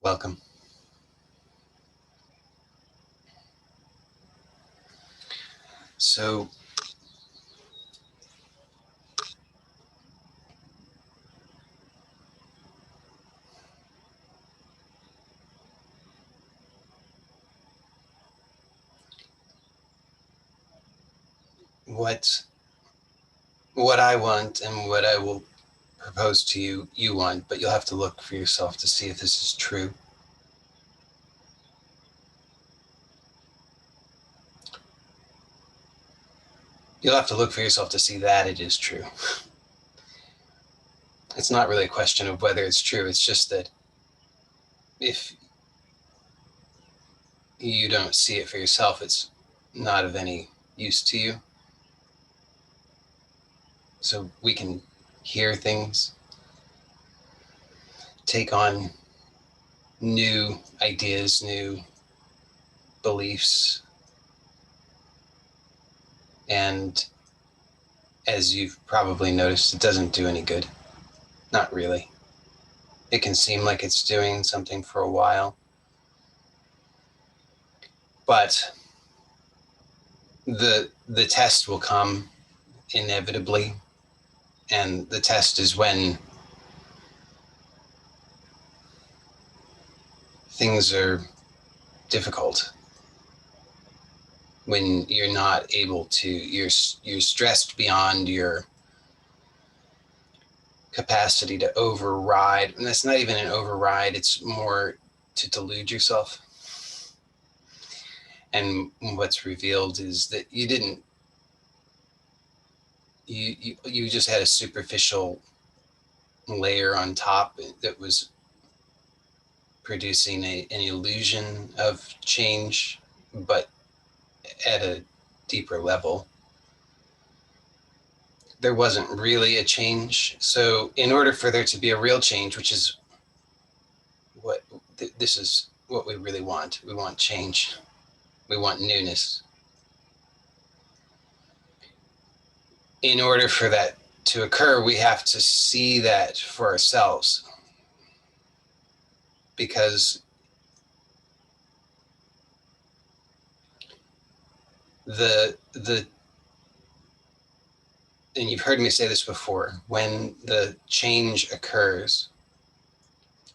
Welcome. So, what I want and what I will propose to you, you want, but you'll have to look for yourself to see if this is true. You'll have to look for yourself to see that it is true. It's not really a question of whether it's true. It's just that if you don't see it for yourself, it's not of any use to you. So we can hear things, take on new ideas, new beliefs, and as you've probably noticed, it doesn't do any good. Not really. It can seem like it's doing something for a while, but the test will come inevitably, and the test is when things are difficult, when you're not able to, you're stressed beyond your capacity to override. And that's not even an override, it's more to delude yourself. And what's revealed is that you didn't, you just had a superficial layer on top that was producing an illusion of change, but at a deeper level, there wasn't really a change. So in order for there to be a real change, which is what this is what we really want. We want change. We want newness. In order for that to occur, we have to see that for ourselves, because the and you've heard me say this before, when the change occurs,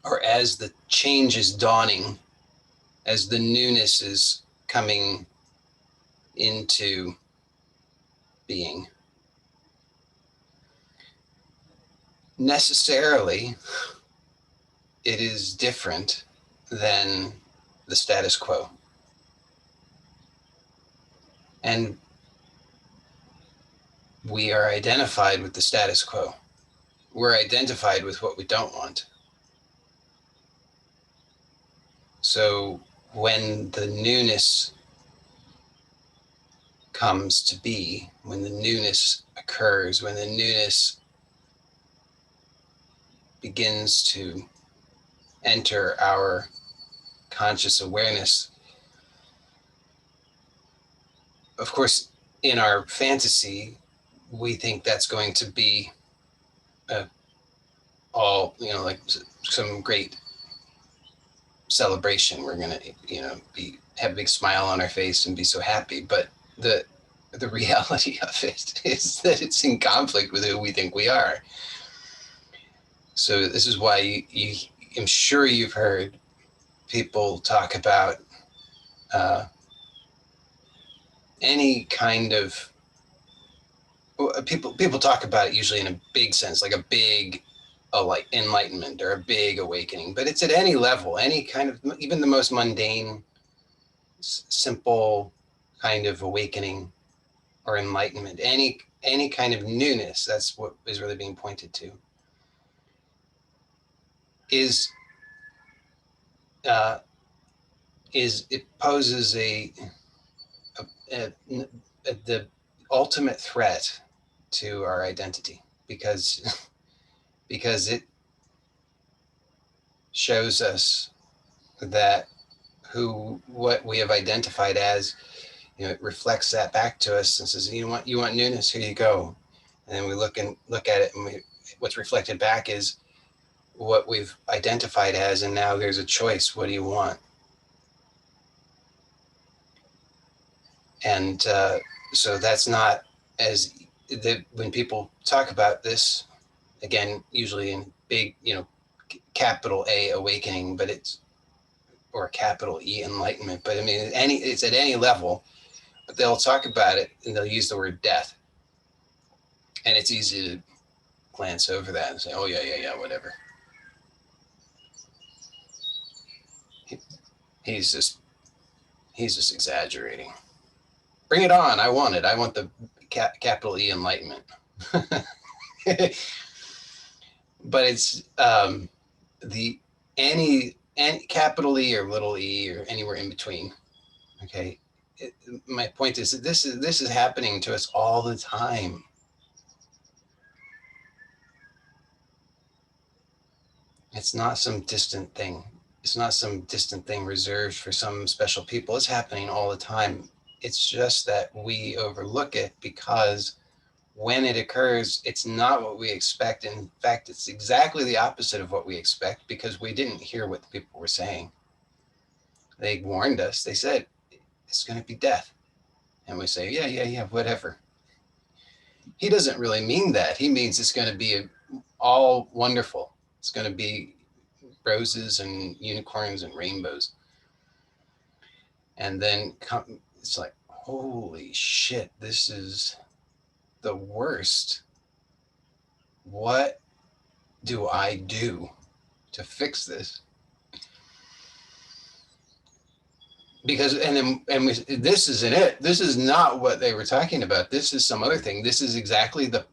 or as the change is dawning, as the newness is coming into being, necessarily it is different than the status quo. And we are identified with the status quo. We're identified with what we don't want. So when the newness comes to be, when the newness occurs, when the newness begins to enter our conscious awareness, of course, in our fantasy, we think that's going to be all, like some great celebration. We're going to, have a big smile on our face and be so happy. But the reality of it is that it's in conflict with who we think we are. So this is why I'm sure you've heard people talk about any kind of, people talk about it usually in a big sense, like a big like enlightenment or a big awakening, but it's at any level, any kind of, even the most mundane, simple kind of awakening or enlightenment, any kind of newness. That's what is really being pointed to. Is it poses the ultimate threat to our identity, because it shows us that what we have identified as, it reflects that back to us and says, you want newness, here you go. And then we look at it, and what's reflected back is what we've identified as, and now there's a choice. What do you want? And so that's not as when people talk about this, again, usually in big, capital A awakening, but it's, or capital E enlightenment, but I mean, it's at any level, but they'll talk about it and they'll use the word death. And it's easy to glance over that and say, oh yeah, whatever. He's just exaggerating. Bring it on. I want it. I want the capital E enlightenment. But it's the any capital E or little e or anywhere in between. Okay. My point is that this is happening to us all the time. It's not some distant thing. It's not some distant thing reserved for some special people. It's happening all the time. It's just that we overlook it because when it occurs, it's not what we expect. In fact, it's exactly the opposite of what we expect because we didn't hear what the people were saying. They warned us. They said, it's going to be death. And we say, yeah, whatever. He doesn't really mean that. He means it's going to be all wonderful. It's going to be roses and unicorns and rainbows. And then it's like, holy shit, this is the worst. What do I do to fix this? Because this isn't it. This is not what they were talking about. This is some other thing. This is exactly what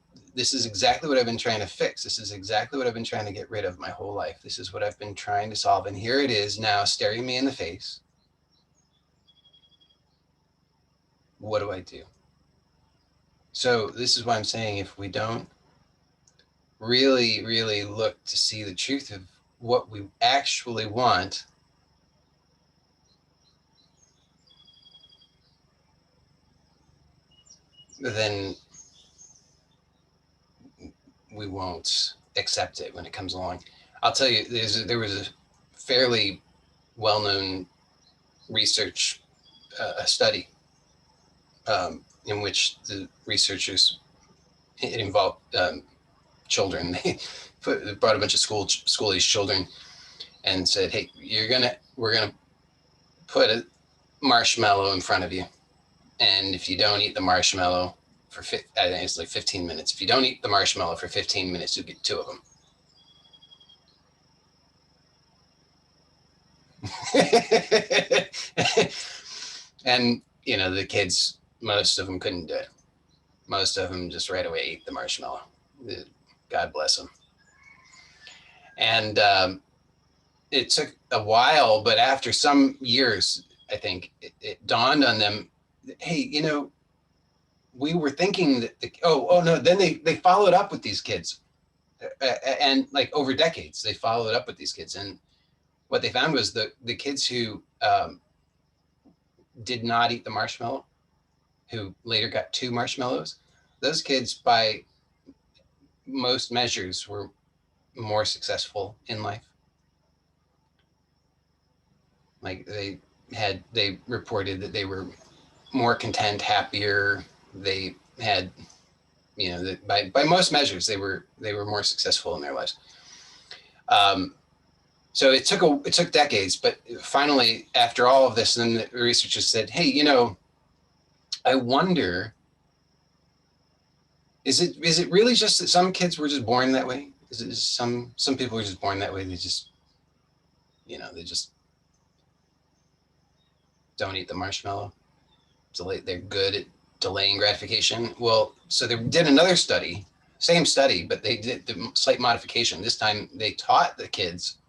I've been trying to fix. This is exactly what I've been trying to get rid of my whole life. This is what I've been trying to solve. And here it is now staring me in the face. What do I do? So this is why I'm saying, if we don't really, really look to see the truth of what we actually want, then we won't accept it when it comes along. I'll tell you, there was a fairly well-known research study in which the researchers, it involved children. They brought a bunch of school-age children and said, hey, we're gonna put a marshmallow in front of you, and if you don't eat the marshmallow for I think it's like 15 minutes. If you don't eat the marshmallow for 15 minutes, you'll get 2 of them. And the kids, most of them couldn't do it. Most of them just right away ate the marshmallow. God bless them. And it took a while, but after some years, I think it dawned on them, hey, we were thinking that no. Then they followed up with these kids, and like over decades, they followed up with these kids, and what they found was the kids who did not eat the marshmallow, who later got 2 marshmallows, those kids by most measures were more successful in life. Like they reported that they were more content, happier. They had, by most measures, they were more successful in their lives. So it took decades, but finally, after all of this, then the researchers said, hey, I wonder, is it really just that some kids were just born that way? Is it just some people were just born that way? They just, they just don't eat the marshmallow. So they're good at delaying gratification. Well, so they did another study, same study, but they did the slight modification. This time they taught the kids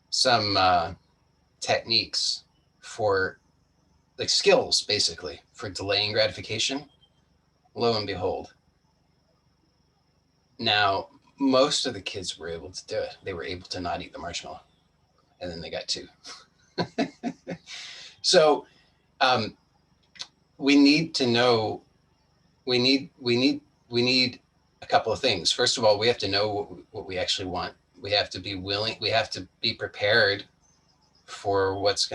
some techniques for, like, skills, basically, for delaying gratification. Lo and behold, now most of the kids were able to do it. They were able to not eat the marshmallow, and then they got 2. So we need to know, we need a couple of things. First of all, we have to know what we actually want We have to be willing, we have to be prepared for what's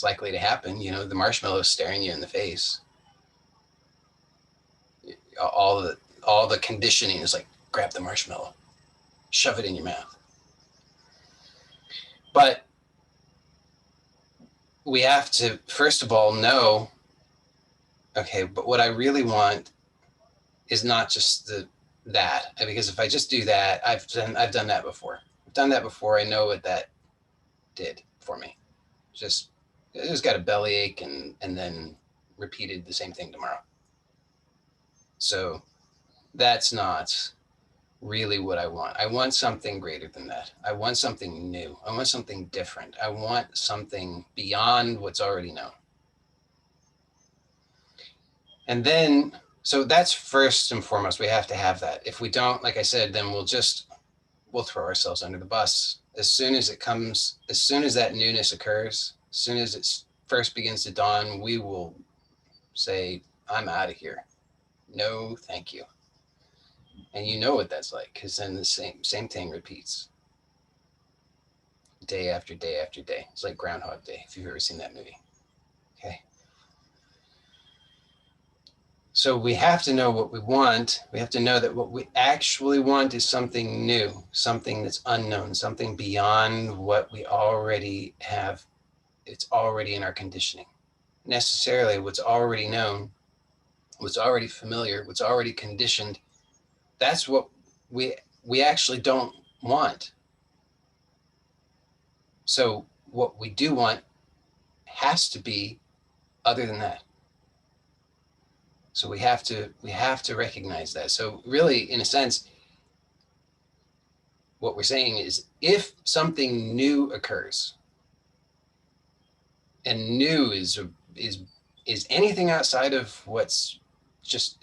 likely to happen. You know, the marshmallow is staring you in the face. All the conditioning is like, grab the marshmallow, shove it in your mouth. But we have to, first of all, know, okay, but what I really want is not just that, because if I just do that, I've done that before. I've done that before. I know what that did for me. Just got a bellyache and then repeated the same thing tomorrow. So that's not really what I want. I want something greater than that. I want something new. I want something different. I want something beyond what's already known. And then, so that's first and foremost, we have to have that. If we don't, like I said, then we'll throw ourselves under the bus. As soon as that newness occurs, as soon as it first begins to dawn, we will say, I'm out of here. No, thank you. And you know what that's like, because then the same thing repeats day after day after day. It's like Groundhog Day, if you've ever seen that movie. Okay. So we have to know what we want. We have to know that what we actually want is something new, something that's unknown, something beyond what we already have. It's already in our conditioning. Necessarily what's already known, what's already familiar, what's already conditioned, that's what we actually don't want. So what we do want has to be other than that. So we have to recognize that. So really, in a sense, what we're saying is, if something new occurs, and new is anything outside of what's just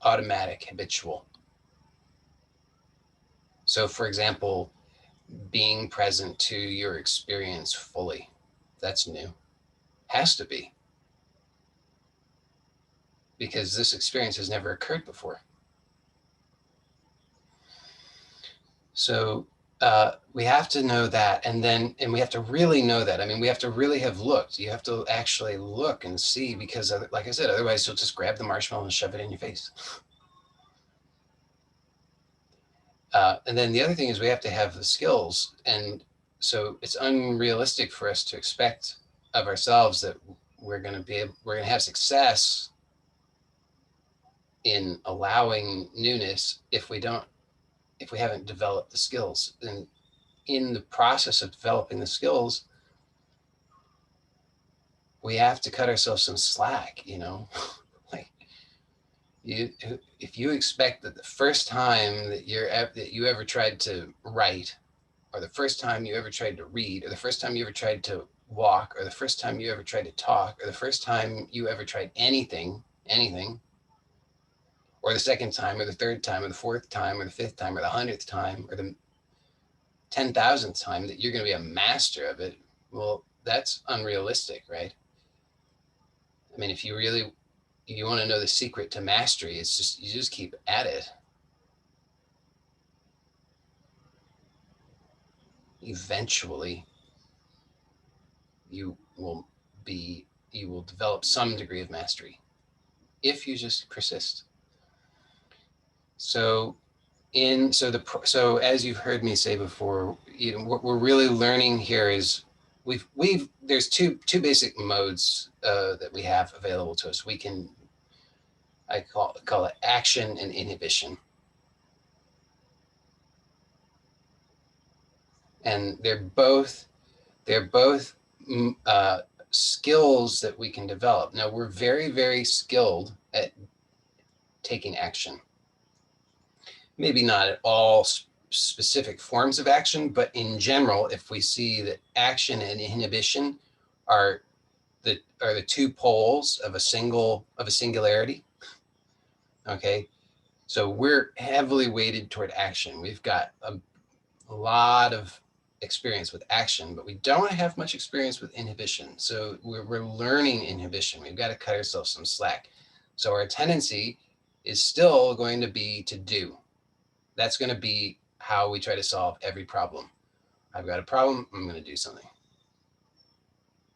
automatic, habitual. So for example, being present to your experience fully, that's new. Has to be. Because this experience has never occurred before. So we have to know that, and we have to really know that. I mean, we have to really have looked. You have to actually look and see, because like I said, otherwise you'll just grab the marshmallow and shove it in your face. And then the other thing is, we have to have the skills. And so it's unrealistic for us to expect of ourselves that we're going to have success in allowing newness if we haven't developed the skills. And in the process of developing the skills, we have to cut ourselves some slack, you know. Like, if you expect that the first time that you ever tried to write, or the first time you ever tried to read, or the first time you ever tried to walk, or the first time you ever tried to talk, or the first time you ever tried anything, or the second time, or the third time, or the fourth time, or the fifth time, or the 100th time, or the 10,000th time, that you're going to be a master of it, well, that's unrealistic, right? I mean, if you want to know the secret to mastery, it's just, you just keep at it. Eventually, you will develop some degree of mastery if you just persist. So as you've heard me say before, you know, what we're really learning here is there's two basic modes that we have available to us. I call it action and inhibition. And they're both skills that we can develop. Now, we're very, very skilled at taking action. Maybe not at all specific forms of action, but in general, if we see that action and inhibition are the two poles of a singularity. Okay, so we're heavily weighted toward action. We've got a lot of experience with action, but we don't have much experience with inhibition. So we're learning inhibition. We've got to cut ourselves some slack. So our tendency is still going to be to do. That's going to be how we try to solve every problem. I've got a problem, I'm going to do something.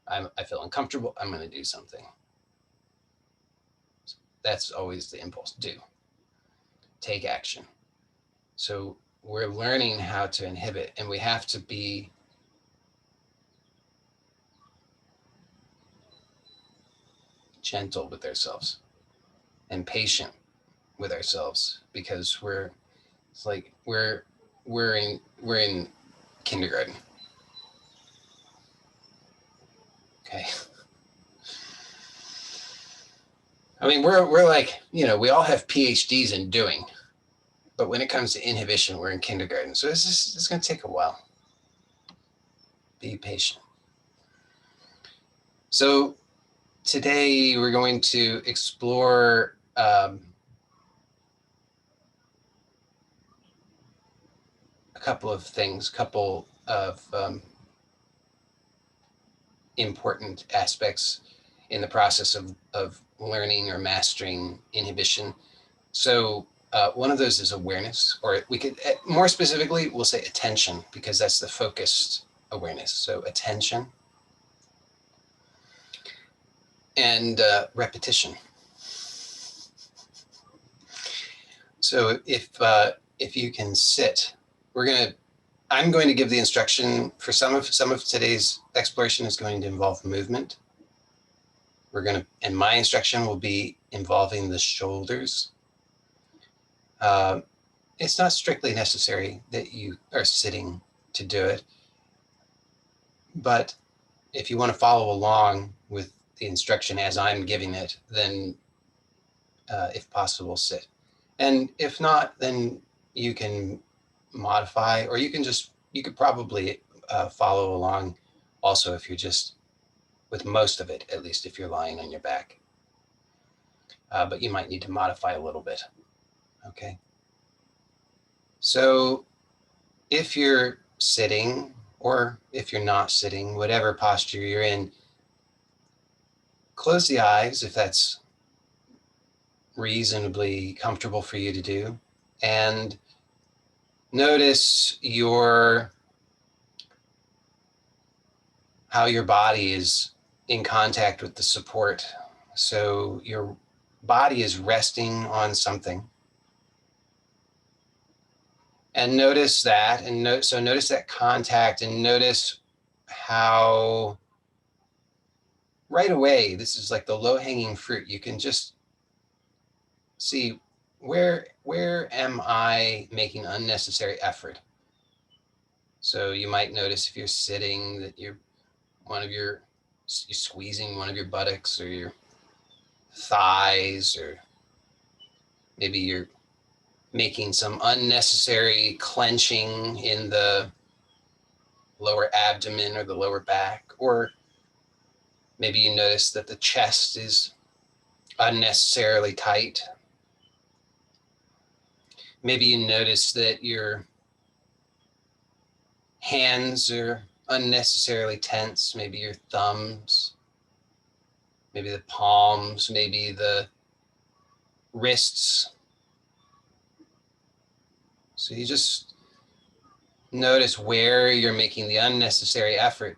I feel uncomfortable, I'm going to do something. That's always the impulse. Do. Take action. So we're learning how to inhibit, and we have to be gentle with ourselves and patient with ourselves, because it's like we're in kindergarten. Okay. I mean, we're like, we all have PhDs in doing, but when it comes to inhibition, we're in kindergarten. So this is going to take a while. Be patient. So today we're going to explore a couple of things, couple of important aspects in the process of learning or mastering inhibition. So one of those is awareness, or we could, more specifically, we'll say attention, because that's the focused awareness. So attention and repetition. So if you can sit, I'm going to give the instruction for some of today's exploration is going to involve movement. And my instruction will be involving the shoulders. It's not strictly necessary that you are sitting to do it, but if you want to follow along with the instruction as I'm giving it, then if possible, sit. And if not, then you can modify, or you could probably follow along also if you're just, with most of it, at least if you're lying on your back. But you might need to modify a little bit, okay? So if you're sitting, or if you're not sitting, whatever posture you're in, close the eyes if that's reasonably comfortable for you to do, and notice how your body is in contact with the support. So your body is resting on something. And notice that, so notice that contact, and notice how right away, this is like the low-hanging fruit. You can just see where am I making unnecessary effort. So you might notice if you're sitting that you're squeezing one of your buttocks or your thighs, or maybe you're making some unnecessary clenching in the lower abdomen or the lower back, or maybe you notice that the chest is unnecessarily tight. Maybe you notice that your hands are unnecessarily tense, maybe your thumbs, maybe the palms, maybe the wrists. So you just notice where you're making the unnecessary effort,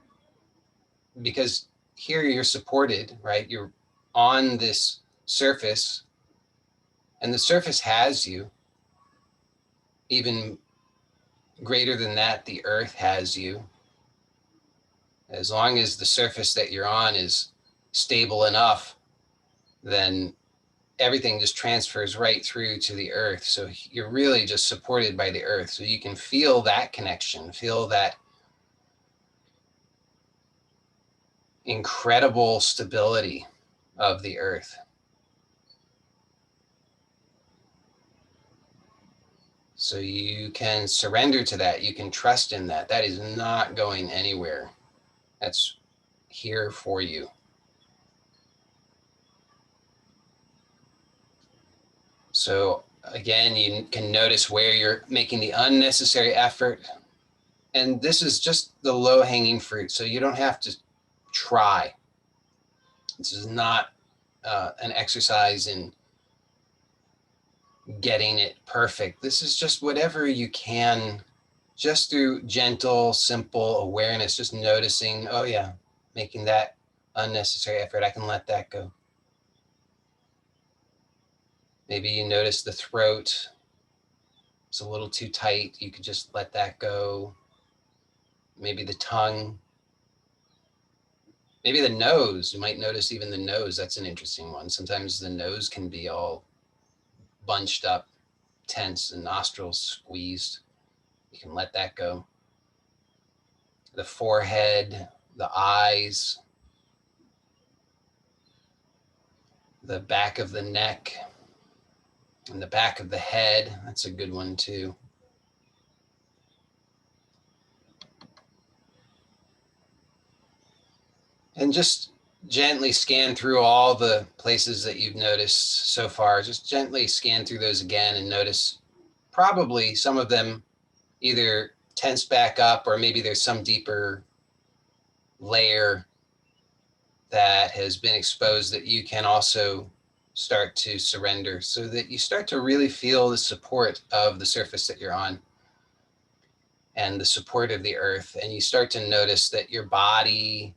because here you're supported, right? You're on this surface, and the surface has you. Even greater than that, the earth has you. As long as the surface that you're on is stable enough, then everything just transfers right through to the earth. So you're really just supported by the earth. So you can feel that connection, feel that incredible stability of the earth. So you can surrender to that. You can trust in that. That is not going anywhere. That's here for you. So again, you can notice where you're making the unnecessary effort. And this is just the low-hanging fruit. So you don't have to try. This is not an exercise in getting it perfect. This is just whatever you can, just through gentle, simple awareness, just noticing, oh yeah, making that unnecessary effort. I can let that go. Maybe you notice the throat, it's a little too tight. You could just let that go. Maybe the tongue, maybe the nose. You might notice even the nose. That's an interesting one. Sometimes the nose can be all bunched up, tense, and nostrils squeezed. You can let that go. The forehead, the eyes, the back of the neck, and the back of the head. That's a good one too. And just gently scan through all the places that you've noticed so far. Just gently scan through those again and notice probably some of them either tense back up, or maybe there's some deeper layer that has been exposed that you can also start to surrender, so that you start to really feel the support of the surface that you're on and the support of the earth. And you start to notice that your body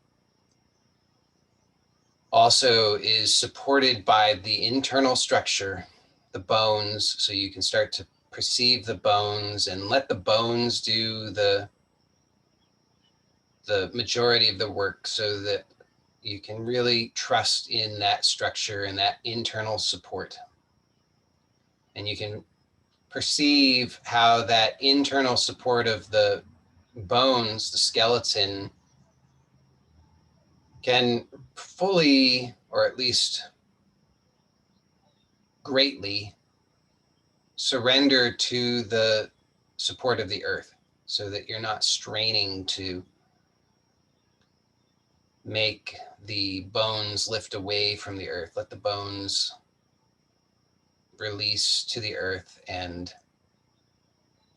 also is supported by the internal structure, the bones, so you can start to perceive the bones and let the bones do the majority of the work, so that you can really trust in that structure and that internal support. And you can perceive how that internal support of the bones, the skeleton, can fully, or at least greatly, surrender to the support of the earth, so that you're not straining to make the bones lift away from the earth. Let the bones release to the earth, and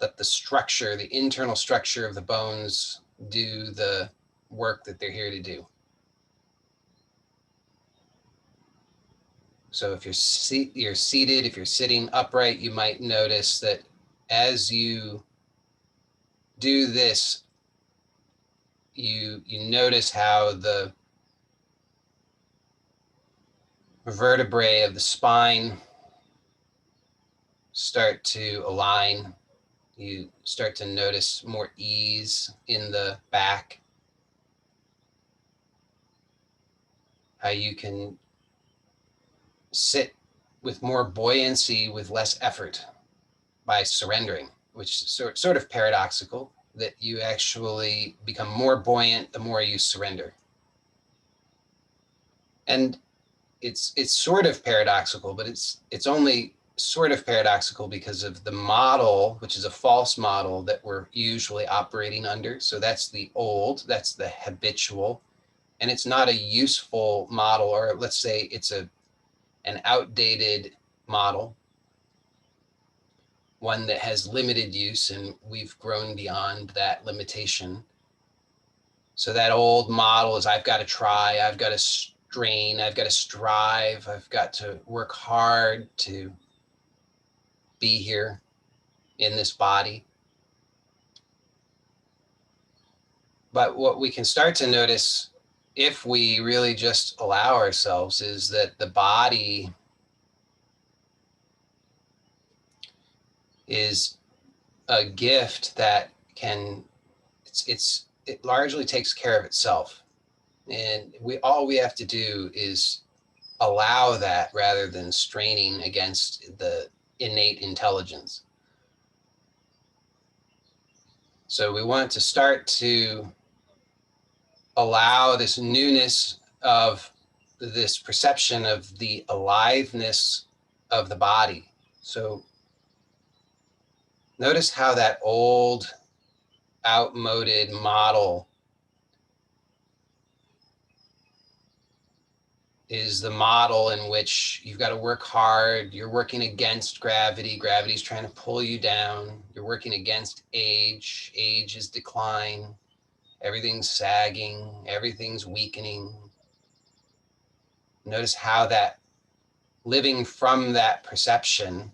let the structure, the internal structure of the bones, do the work that they're here to do. So if you're seated, if you're sitting upright, you might notice that as you do this, you notice how the vertebrae of the spine start to align. You start to notice more ease in the back, how you can sit with more buoyancy with less effort by surrendering, which is sort of paradoxical, that you actually become more buoyant the more you surrender. And it's sort of paradoxical, but it's only sort of paradoxical because of the model, which is a false model that we're usually operating under. So that's the old, that's the habitual, and it's not a useful model, or let's say it's an outdated model, one that has limited use, and we've grown beyond that limitation. So that old model is, I've got to try, I've got to strain, I've got to strive, I've got to work hard to be here in this body. But what we can start to notice, if we really just allow ourselves, is that the body is a gift that can, it largely takes care of itself. And all we have to do is allow that, rather than straining against the innate intelligence. So we want to start to allow this newness of this perception of the aliveness of the body. So notice how that old, outmoded model is the model in which you've got to work hard. You're working against gravity. Gravity's trying to pull you down. You're working against age. Age is decline. Everything's sagging. Everything's weakening. Notice how that, living from that perception,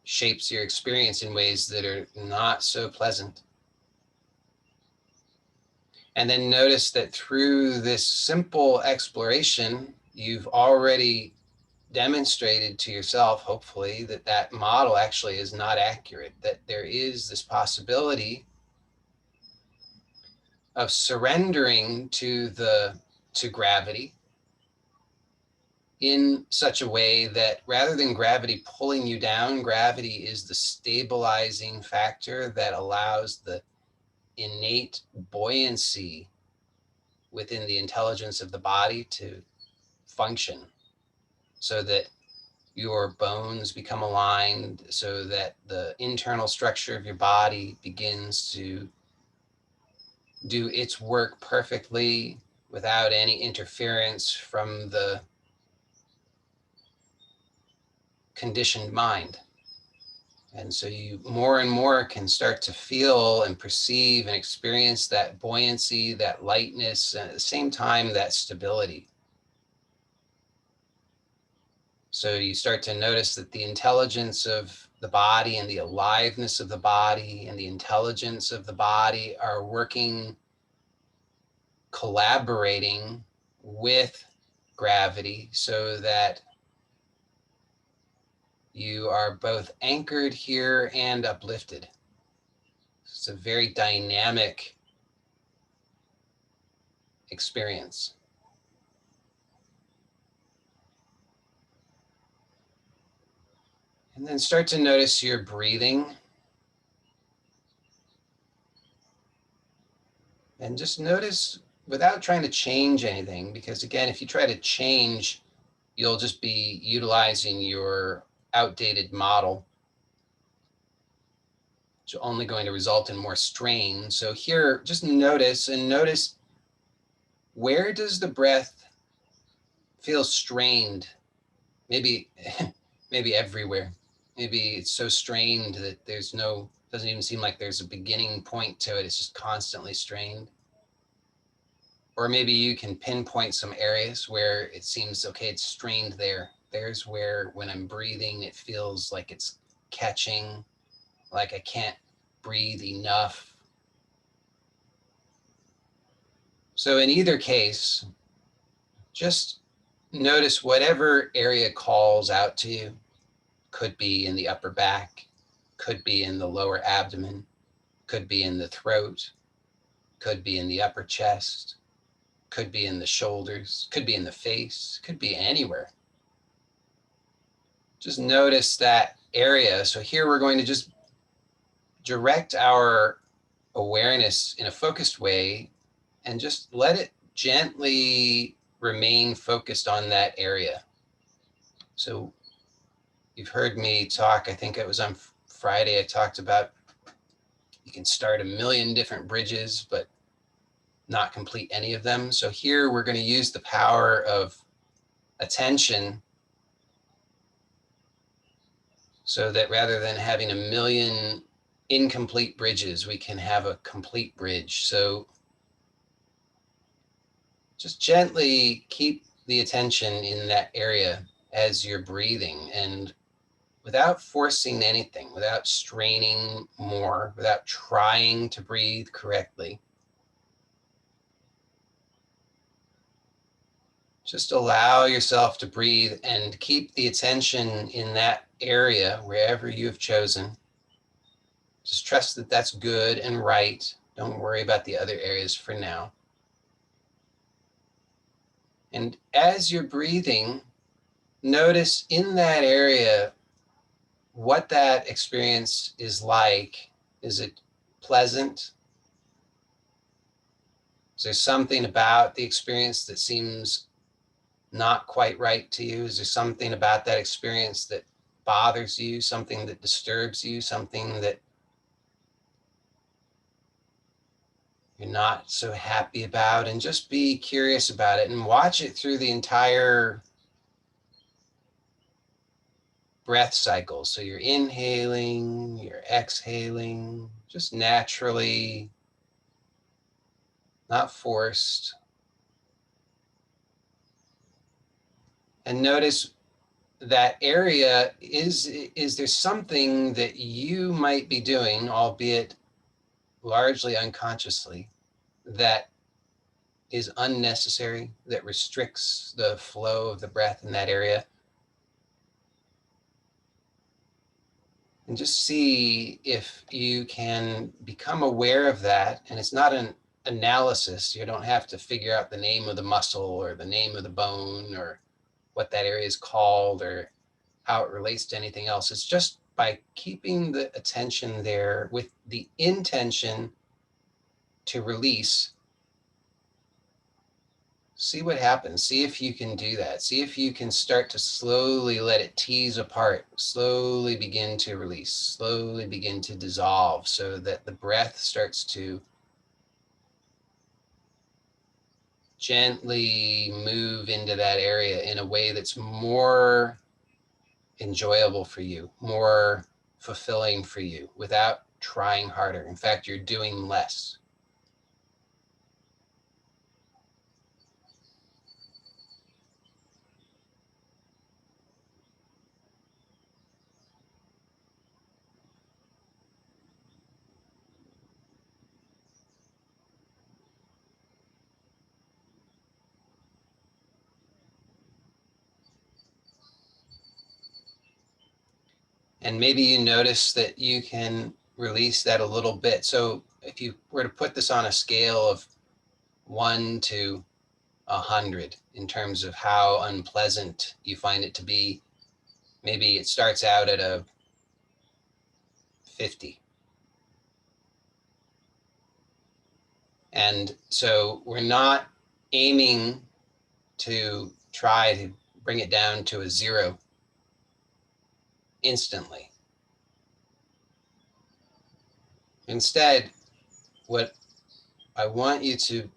shapes your experience in ways that are not so pleasant. And then notice that through this simple exploration, you've already demonstrated to yourself, hopefully, that that model actually is not accurate, that there is this possibility of surrendering to gravity in such a way that rather than gravity pulling you down, gravity is the stabilizing factor that allows the innate buoyancy within the intelligence of the body to function, so that your bones become aligned, so that the internal structure of your body begins to do its work perfectly without any interference from the conditioned mind. And so you more and more can start to feel and perceive and experience that buoyancy, that lightness, and at the same time, that stability. So you start to notice that the intelligence of the body and the aliveness of the body and the intelligence of the body are working, collaborating with gravity, so that you are both anchored here and uplifted. It's a very dynamic experience. And then start to notice your breathing. And just notice without trying to change anything, because again, if you try to change, you'll just be utilizing your outdated model, which is only going to result in more strain. So here, just notice, and notice, where does the breath feel strained? Maybe, maybe everywhere. Maybe it's so strained that doesn't even seem like there's a beginning point to it. It's just constantly strained. Or maybe you can pinpoint some areas where it seems, okay, it's strained there. There's where, when I'm breathing, it feels like it's catching, like I can't breathe enough. So in either case, just notice whatever area calls out to you. Could be in the upper back, could be in the lower abdomen, could be in the throat, could be in the upper chest, could be in the shoulders, could be in the face, could be anywhere. Just notice that area. So here we're going to just direct our awareness in a focused way and just let it gently remain focused on that area. So you've heard me talk, I think it was on Friday, I talked about you can start a million different bridges, but not complete any of them. So here we're going to use the power of attention, so that rather than having a million incomplete bridges, we can have a complete bridge. So just gently keep the attention in that area as you're breathing, and without forcing anything, without straining more, without trying to breathe correctly. Just allow yourself to breathe and keep the attention in that area, wherever you have chosen. Just trust that that's good and right. Don't worry about the other areas for now. And as you're breathing, notice in that area what that experience is like. Is it pleasant? Is there something about the experience that seems not quite right to you? Is there something about that experience that bothers you, something that disturbs you, something that you're not so happy about? And just be curious about it and watch it through the entire breath cycle. So you're inhaling, you're exhaling, just naturally, not forced. And notice that area, is there something that you might be doing, albeit largely unconsciously, that is unnecessary, that restricts the flow of the breath in that area? And just see if you can become aware of that. And it's not an analysis. You don't have to figure out the name of the muscle or the name of the bone or what that area is called or how it relates to anything else. It's just by keeping the attention there with the intention to release. See what happens. See if you can do that. See if you can start to slowly let it tease apart, slowly begin to release, slowly begin to dissolve, so that the breath starts to gently move into that area in a way that's more enjoyable for you, more fulfilling for you, without trying harder. In fact, you're doing less. And maybe you notice that you can release that a little bit. So if you were to put this on a scale of 1 to 100 in terms of how unpleasant you find it to be, maybe it starts out at a 50. And so we're not aiming to try to bring it down to a 0 instantly. Instead, what I want you to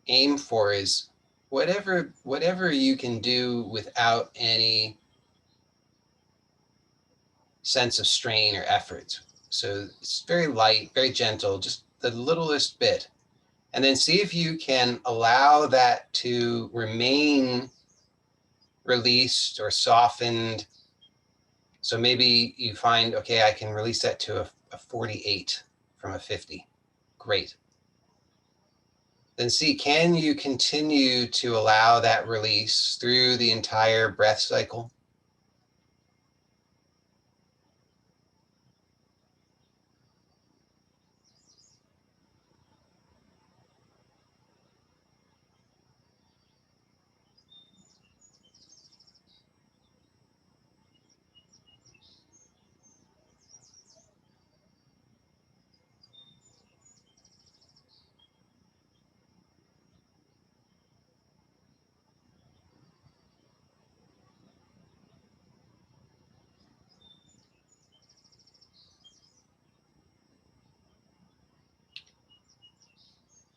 aim for is whatever you can do without any sense of strain or effort. So it's very light, very gentle, just the littlest bit. And then see if you can allow that to remain released or softened. So maybe you find, okay, I can release that to a 48 from a 50. Great. Then see, can you continue to allow that release through the entire breath cycle?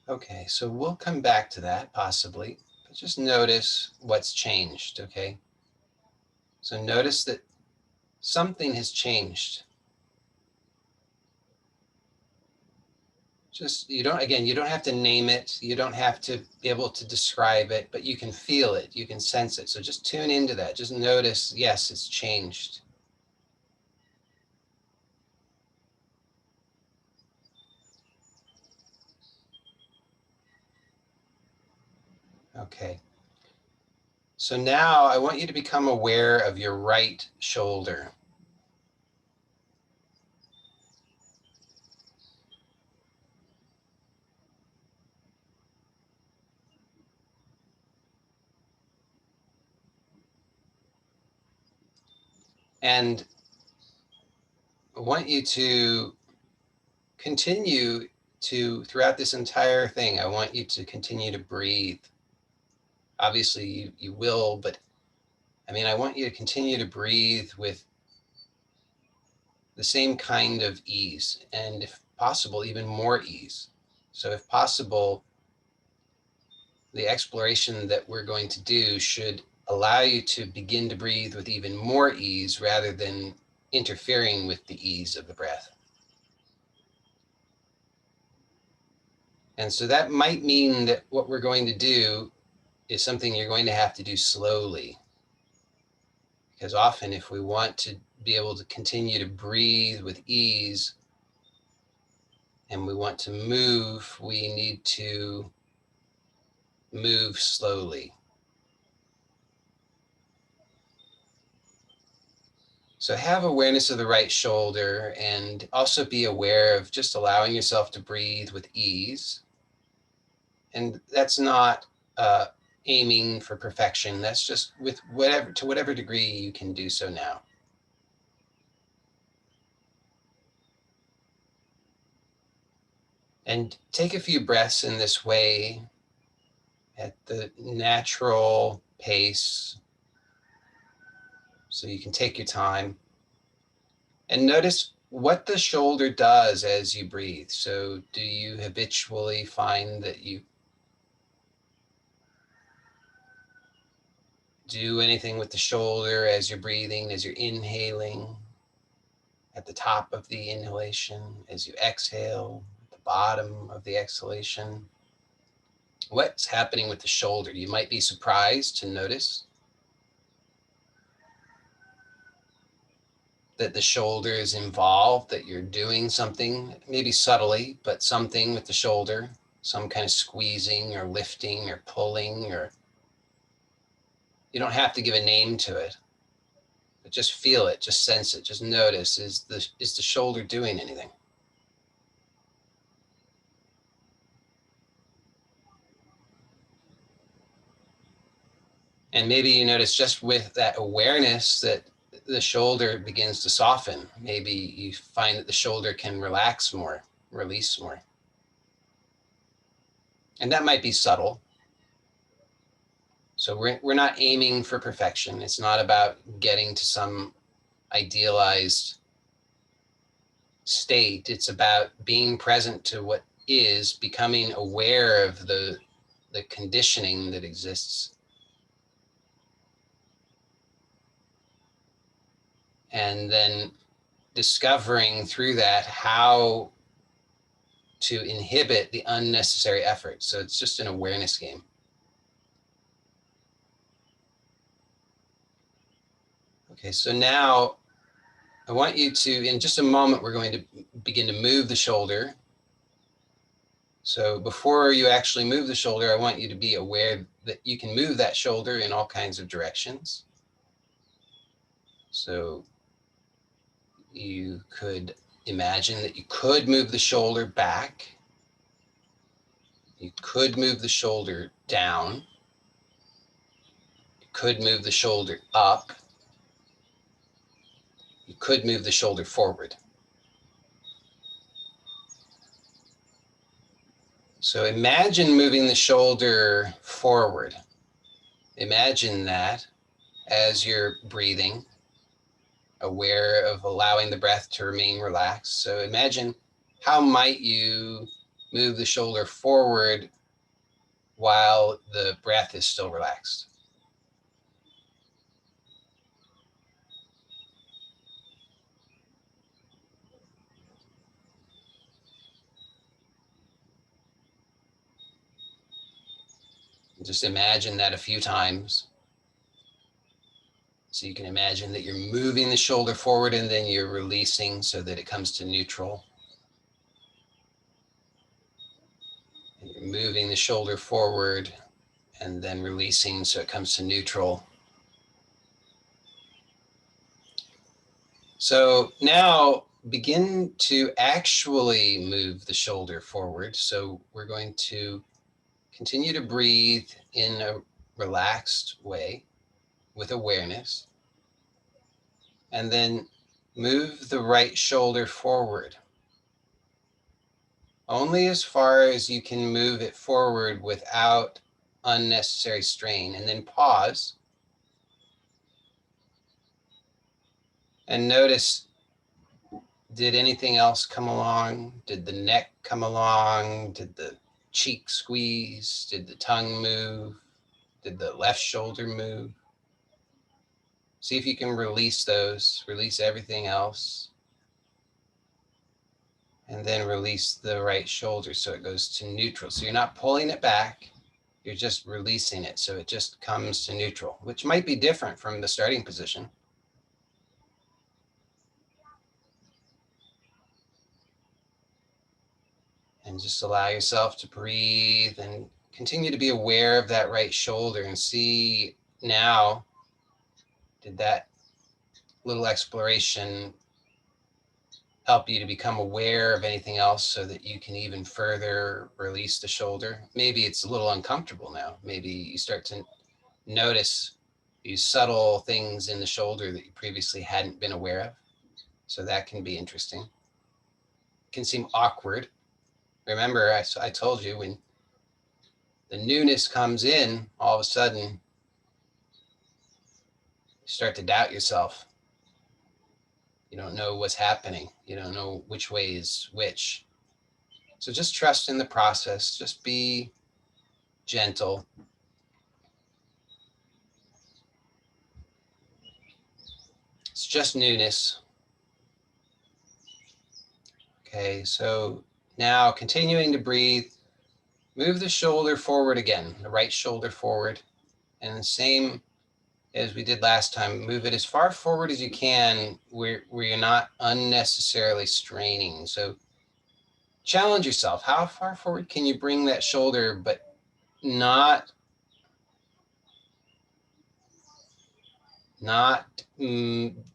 Okay, so we'll come back to that possibly, but just notice what's changed, okay? So notice that something has changed. Just, you don't have to name it. You don't have to be able to describe it, but you can feel it. You can sense it. So just tune into that. Just notice, yes, it's changed. Okay. So now I want you to become aware of your right shoulder. And I want you to continue to, throughout this entire thing, I want you to continue to breathe. Obviously, you will, but I mean, I want you to continue to breathe with the same kind of ease, and if possible, even more ease. So if possible, the exploration that we're going to do should allow you to begin to breathe with even more ease rather than interfering with the ease of the breath. And so that might mean that what we're going to do is something you're going to have to do slowly. Because often if we want to be able to continue to breathe with ease and we want to move, we need to move slowly. So have awareness of the right shoulder and also be aware of just allowing yourself to breathe with ease. And that's not aiming for perfection. That's just with whatever degree you can do so now. And take a few breaths in this way at the natural pace, so you can take your time. And notice what the shoulder does as you breathe. So do you habitually find that you do anything with the shoulder as you're breathing, as you're inhaling, at the top of the inhalation, as you exhale, at the bottom of the exhalation? What's happening with the shoulder? You might be surprised to notice that the shoulder is involved, that you're doing something, maybe subtly, but something with the shoulder, some kind of squeezing or lifting or pulling, or you don't have to give a name to it, but just feel it, just sense it, just notice, is the shoulder doing anything? And maybe you notice just with that awareness that the shoulder begins to soften. Maybe you find that the shoulder can relax more, release more. And that might be subtle. So we're not aiming for perfection. It's not about getting to some idealized state. It's about being present to what is, becoming aware of the conditioning that exists. And then discovering through that how to inhibit the unnecessary effort. So it's just an awareness game. Okay, so now I want you to, in just a moment, we're going to begin to move the shoulder. So before you actually move the shoulder, I want you to be aware that you can move that shoulder in all kinds of directions. So you could imagine that you could move the shoulder back. You could move the shoulder down. You could move the shoulder up. You could move the shoulder forward. So imagine moving the shoulder forward. Imagine that as you're breathing, aware of allowing the breath to remain relaxed. So imagine, how might you move the shoulder forward while the breath is still relaxed? Just imagine that a few times. So you can imagine that you're moving the shoulder forward and then you're releasing so that it comes to neutral. And you're moving the shoulder forward and then releasing so it comes to neutral. So now begin to actually move the shoulder forward. So we're going to continue to breathe in a relaxed way with awareness, and then move the right shoulder forward. Only as far as you can move it forward without unnecessary strain, and then pause and notice, did anything else come along? Did the neck come along? Did the cheek squeeze? Did the tongue move? Did the left shoulder move? See if you can release those, release everything else. And then release the right shoulder so it goes to neutral. So you're not pulling it back, you're just releasing it. So it just comes to neutral, which might be different from the starting position. And just allow yourself to breathe and continue to be aware of that right shoulder and see now, did that little exploration help you to become aware of anything else so that you can even further release the shoulder? Maybe it's a little uncomfortable now. Maybe you start to notice these subtle things in the shoulder that you previously hadn't been aware of. So that can be interesting. It can seem awkward. Remember, I told you, when the newness comes in, all of a sudden, you start to doubt yourself. You don't know what's happening. You don't know which way is which. So just trust in the process. Just be gentle. It's just newness. Okay, so now continuing to breathe, move the shoulder forward again, the right shoulder forward. And the same as we did last time, move it as far forward as you can where you're not unnecessarily straining. So challenge yourself. How far forward can you bring that shoulder, but not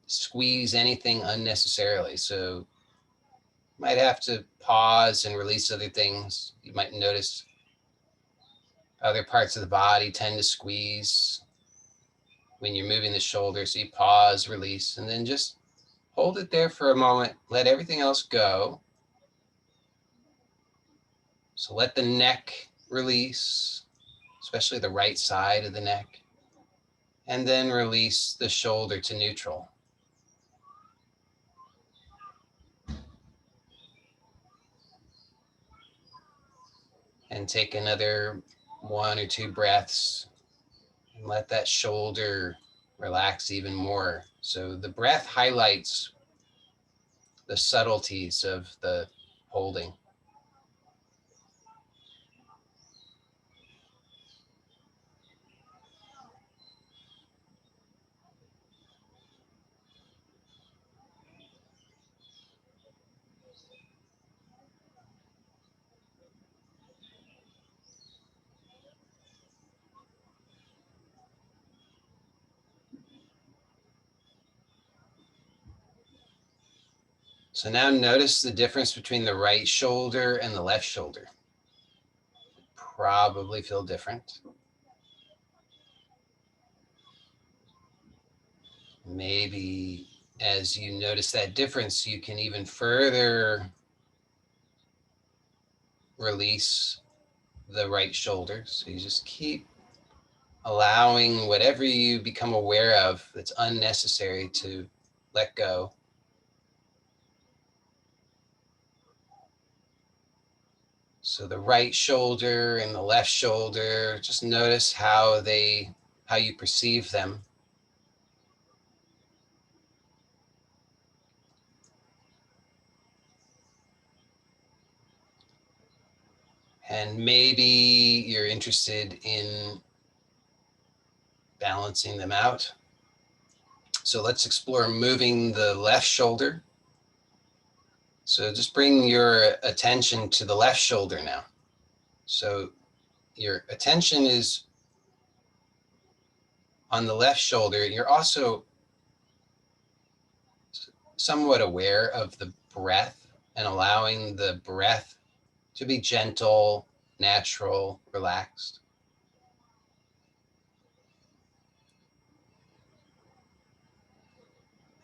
squeeze anything unnecessarily? So you might have to pause and release other things. You might notice other parts of the body tend to squeeze when you're moving the shoulder. So you pause, release, and then just hold it there for a moment. Let everything else go. So let the neck release, especially the right side of the neck, and then release the shoulder to neutral. And take another 1 or 2 breaths and let that shoulder relax even more. So the breath highlights the subtleties of the holding. So now notice the difference between the right shoulder and the left shoulder. Probably feel different. Maybe as you notice that difference, you can even further release the right shoulder. So you just keep allowing whatever you become aware of that's unnecessary to let go. So the right shoulder and the left shoulder, just notice how you perceive them. And maybe you're interested in balancing them out. So let's explore moving the left shoulder. So just bring your attention to the left shoulder now. So your attention is on the left shoulder. You're also somewhat aware of the breath and allowing the breath to be gentle, natural, relaxed.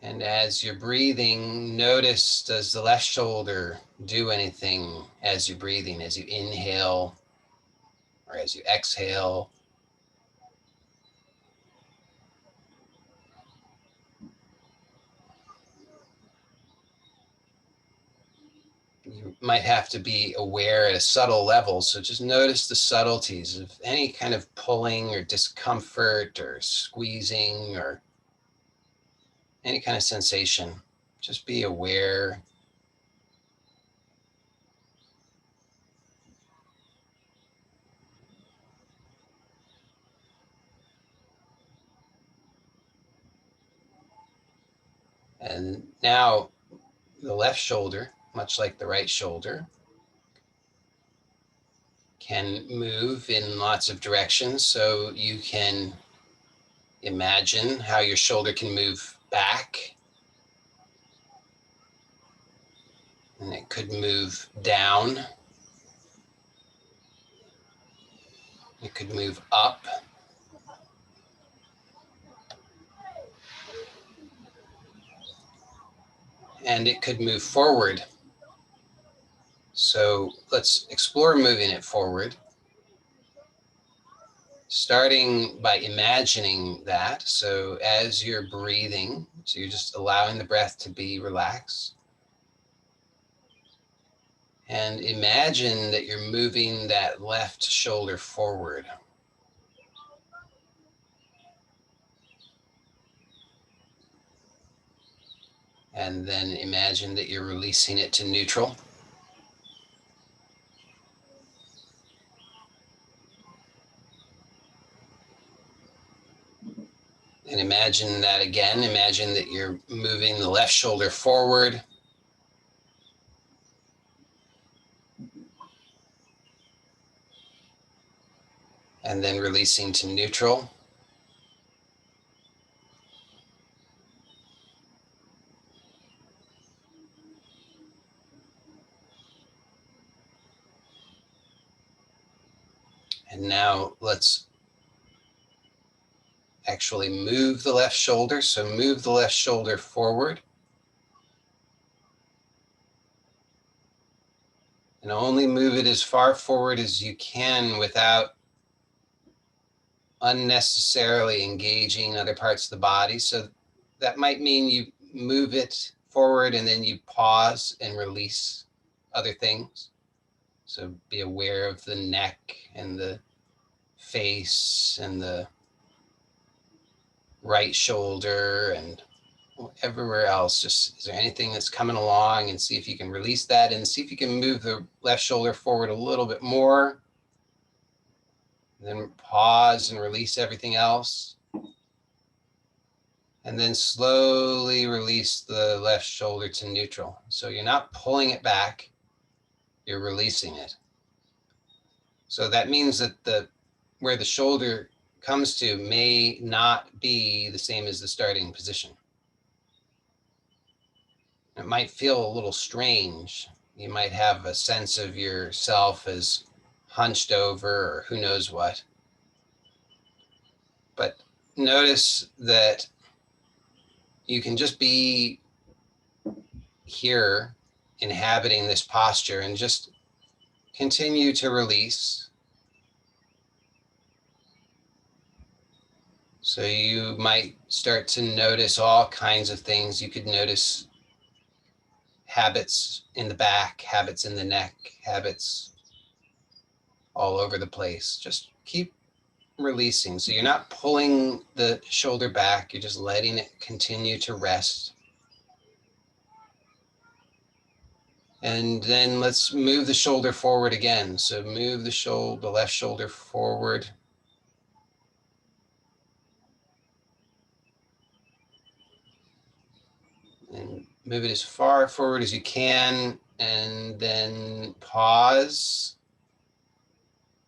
And as you're breathing, notice, does the left shoulder do anything as you're breathing, as you inhale or as you exhale? You might have to be aware at a subtle level. So just notice the subtleties of any kind of pulling or discomfort or squeezing or any kind of sensation. Just be aware. And now the left shoulder, much like the right shoulder, can move in lots of directions. So you can imagine how your shoulder can move back, and it could move down. It could move up. And it could move forward. So let's explore moving it forward, starting by imagining that. So as you're breathing, so you're just allowing the breath to be relaxed. And imagine that you're moving that left shoulder forward. And then imagine that you're releasing it to neutral. And imagine that again. Imagine that you're moving the left shoulder forward. And then releasing to neutral. And now let's actually move the left shoulder. So move the left shoulder forward. And only move it as far forward as you can without unnecessarily engaging other parts of the body. So that might mean you move it forward and then you pause and release other things. So be aware of the neck and the face and the right shoulder and everywhere else. Just, is there anything that's coming along, and see if you can release that, and see if you can move the left shoulder forward a little bit more. Then pause and release everything else. And then slowly release the left shoulder to neutral. So you're not pulling it back, you're releasing it. So that means that where the shoulder comes to may not be the same as the starting position. It might feel a little strange. You might have a sense of yourself as hunched over or who knows what. But notice that you can just be here inhabiting this posture and just continue to release. So you might start to notice all kinds of things. You could notice habits in the back, habits in the neck, habits all over the place. Just keep releasing. So you're not pulling the shoulder back, you're just letting it continue to rest. And then let's move the shoulder forward again. So move the left shoulder forward. And move it as far forward as you can, and then pause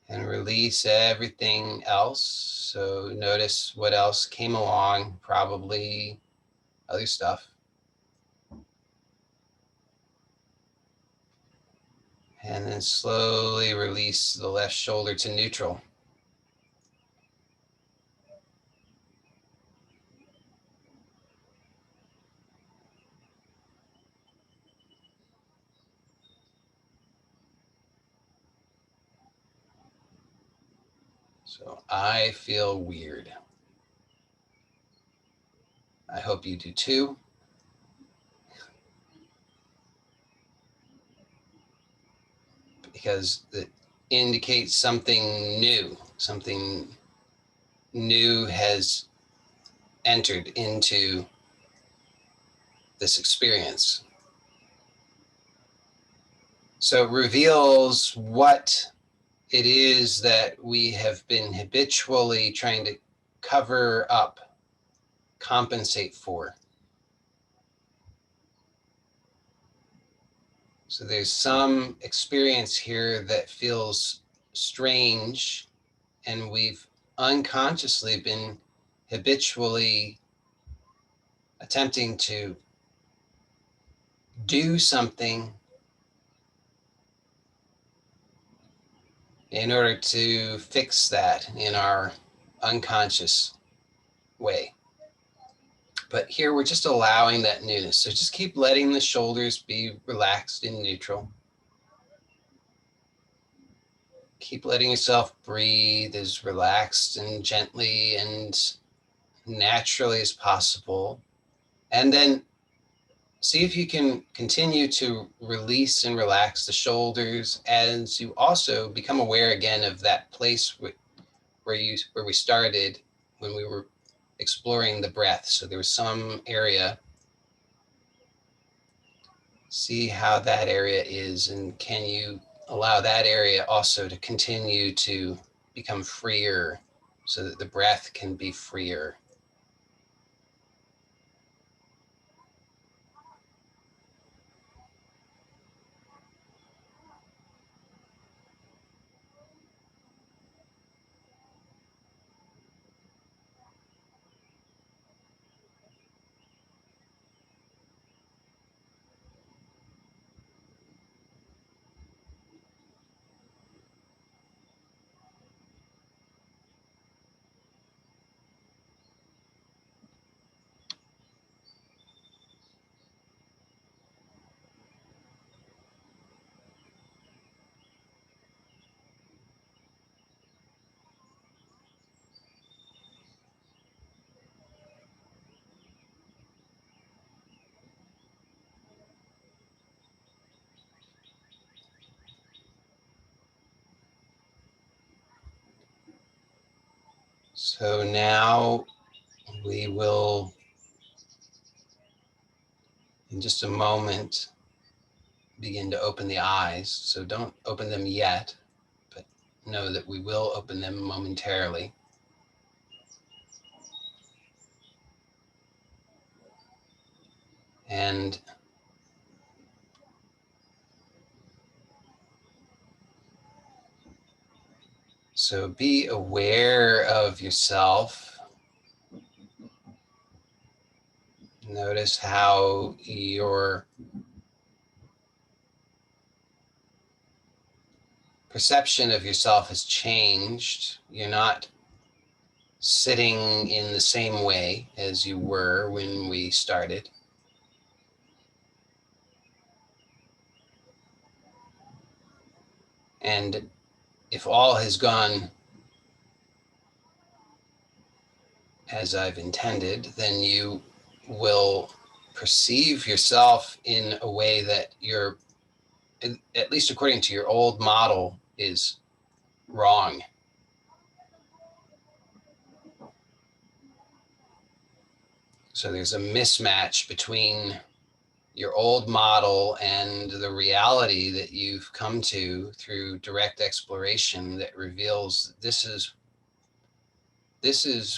and release everything else. So notice what else came along, probably other stuff. And then slowly release the left shoulder to neutral. So I feel weird. I hope you do too. Because it indicates something new. Something new has entered into this experience. So it reveals what it is that we have been habitually trying to cover up, compensate for. So there's some experience here that feels strange, and we've unconsciously been habitually attempting to do something in order to fix that in our unconscious way. But here we're just allowing that newness. So just keep letting the shoulders be relaxed and neutral. Keep letting yourself breathe as relaxed and gently and naturally as possible. And then see if you can continue to release and relax the shoulders as you also become aware again of that place where we started when we were exploring the breath. So there was some area. See how that area is, and can you allow that area also to continue to become freer so that the breath can be freer. So now we will, in just a moment, begin to open the eyes. So don't open them yet, but know that we will open them momentarily. And so be aware of yourself. Notice how your perception of yourself has changed. You're not sitting in the same way as you were when we started. And if all has gone as I've intended, then you will perceive yourself in a way that you're, at least according to your old model, is wrong. So there's a mismatch between your old model and the reality that you've come to through direct exploration that reveals this is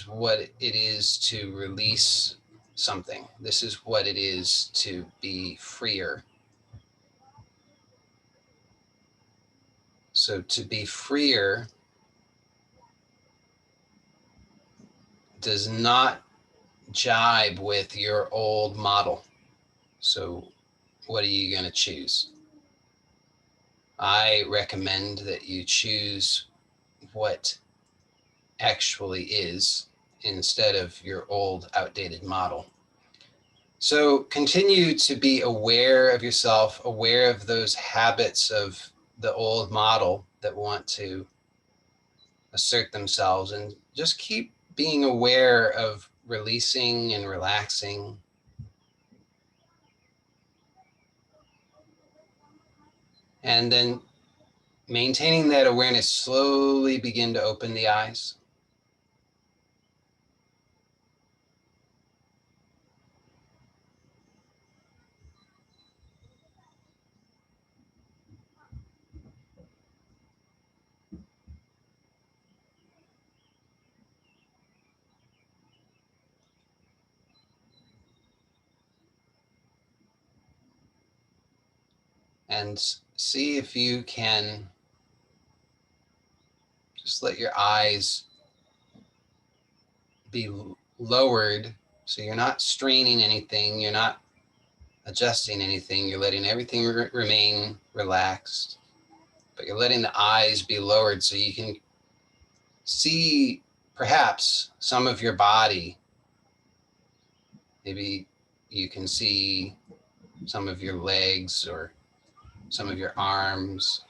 what it is to release something. This is what it is to be freer. So to be freer does not jibe with your old model. So what are you going to choose? I recommend that you choose what actually is instead of your old outdated model. So continue to be aware of yourself, aware of those habits of the old model that want to assert themselves, and just keep being aware of releasing and relaxing. And then maintaining that awareness, slowly begin to open the eyes. And see if you can Just let your eyes be lowered, so you're not straining anything, you're not adjusting anything, you're letting everything remain relaxed, but you're letting the eyes be lowered so you can see perhaps some of your body. Maybe you can see some of your legs or some of your arms.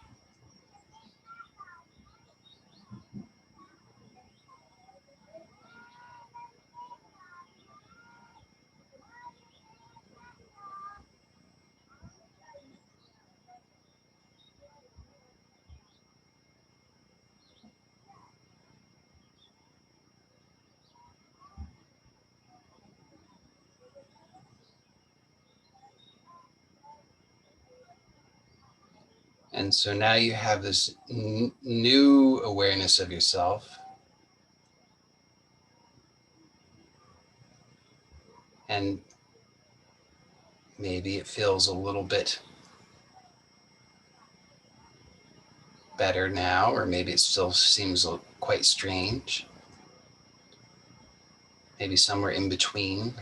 And so now you have this new awareness of yourself. And maybe it feels a little bit better now, or maybe it still seems quite strange. Maybe somewhere in between.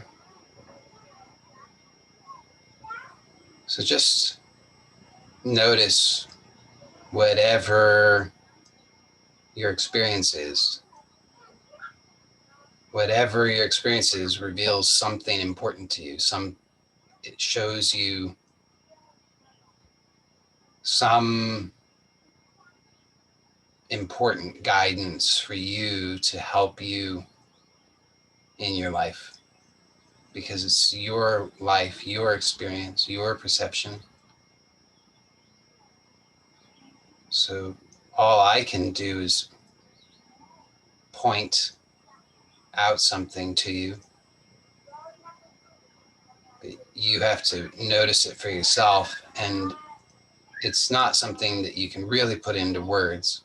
So just notice whatever your experience is. Whatever your experience is reveals something important to you. It shows you some important guidance for you to help you in your life, because it's your life, your experience, your perception. So all I can do is point out something to you. But you have to notice it for yourself, and it's not something that you can really put into words.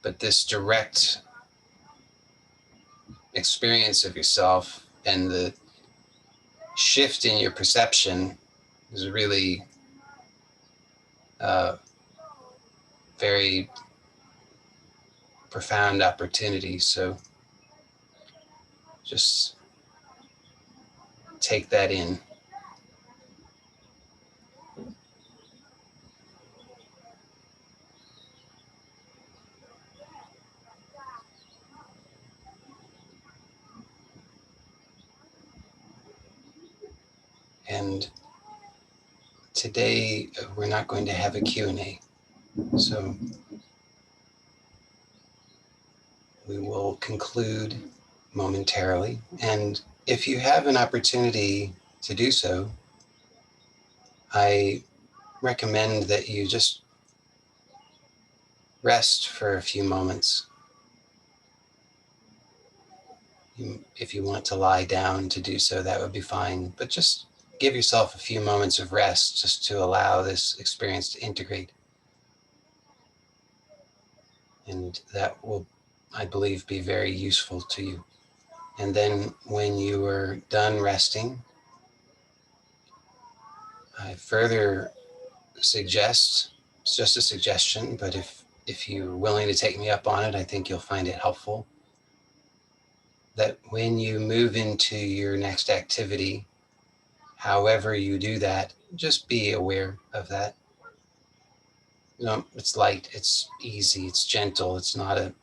But this direct experience of yourself and the shift in your perception is really very profound opportunity. So just take that in. And today we're not going to have a Q&A. So we will conclude momentarily. And if you have an opportunity to do so, I recommend that you just rest for a few moments. If you want to lie down to do so, that would be fine. But just give yourself a few moments of rest just to allow this experience to integrate. And that will, I believe, be very useful to you. And then when you are done resting, I further suggest, it's just a suggestion, but if you're willing to take me up on it, I think you'll find it helpful, that when you move into your next activity, however you do that, just be aware of that. You know, it's light, it's easy, it's gentle, it's not an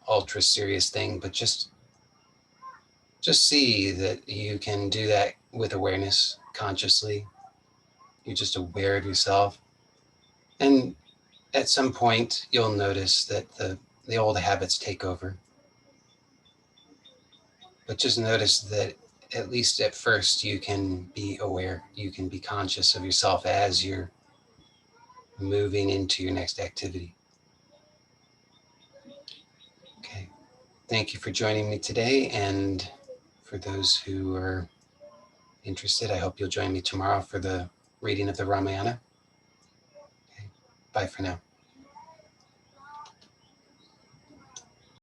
ultra serious thing, but just see that you can do that with awareness, consciously. You're just aware of yourself. And at some point, you'll notice that the old habits take over. But just notice that at least at first, you can be aware, you can be conscious of yourself as you're moving into your next activity. Okay. Thank you for joining me today. And for those who are interested, I hope you'll join me tomorrow for the reading of the Ramayana. Okay. Bye for now.